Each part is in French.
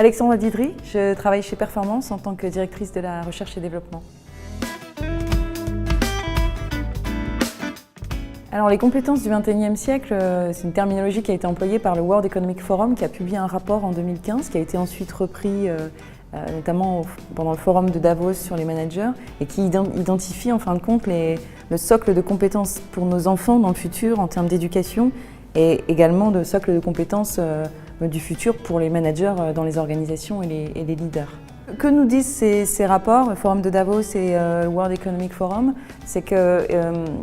Alexandra Didry, je travaille chez Performance en tant que directrice de la recherche et développement. Alors les compétences du XXIe siècle, c'est une terminologie qui a été employée par le World Economic Forum qui a publié un rapport en 2015 qui a été ensuite repris notamment pendant le forum de Davos sur les managers et qui identifie en fin de compte le socle de compétences pour nos enfants dans le futur en termes d'éducation et également le socle de compétences du futur pour les managers dans les organisations et les leaders. Que nous disent ces rapports, le Forum de Davos et le World Economic Forum, c'est qu'ils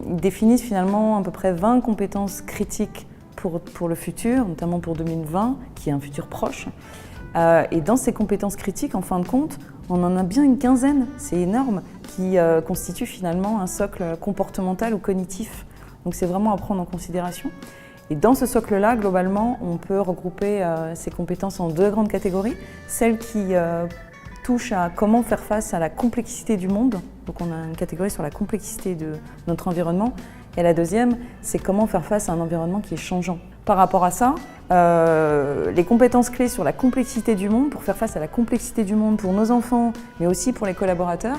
définissent finalement à peu près 20 compétences critiques pour le futur, notamment pour 2020, qui est un futur proche. Et dans ces compétences critiques, en fin de compte, on en a bien une quinzaine, c'est énorme, qui constituent finalement un socle comportemental ou cognitif. Donc c'est vraiment à prendre en considération. Et dans ce socle-là, globalement, on peut regrouper ces compétences en deux grandes catégories. Celles qui touchent à comment faire face à la complexité du monde. Donc on a une catégorie sur la complexité de notre environnement. Et la deuxième, c'est comment faire face à un environnement qui est changeant. Par rapport à ça, les compétences clés sur la complexité du monde, pour faire face à la complexité du monde pour nos enfants, mais aussi pour les collaborateurs,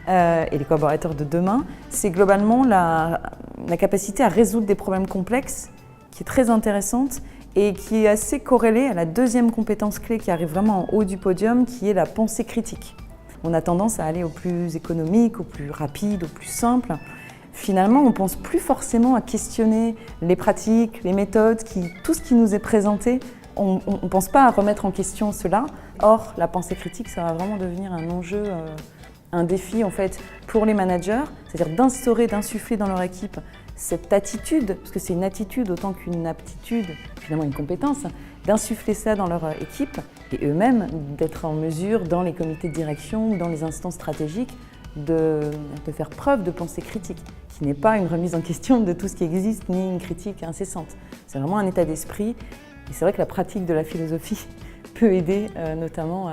et les collaborateurs de demain, c'est globalement la capacité à résoudre des problèmes complexes, qui est très intéressante et qui est assez corrélée à la deuxième compétence clé qui arrive vraiment en haut du podium, qui est la pensée critique. On a tendance à aller au plus économique, au plus rapide, au plus simple. Finalement, on ne pense plus forcément à questionner les pratiques, les méthodes, tout ce qui nous est présenté. On ne pense pas à remettre en question cela. Or, la pensée critique, ça va vraiment devenir un enjeu, un défi en fait pour les managers, c'est-à-dire d'instaurer, d'insuffler dans leur équipe cette attitude, parce que c'est une attitude autant qu'une aptitude, finalement une compétence, d'insuffler ça dans leur équipe et eux-mêmes d'être en mesure dans les comités de direction, dans les instances stratégiques, de faire preuve de pensée critique, qui n'est pas une remise en question de tout ce qui existe, ni une critique incessante. C'est vraiment un état d'esprit et c'est vrai que la pratique de la philosophie peut aider notamment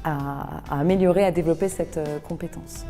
à améliorer, à développer cette compétence.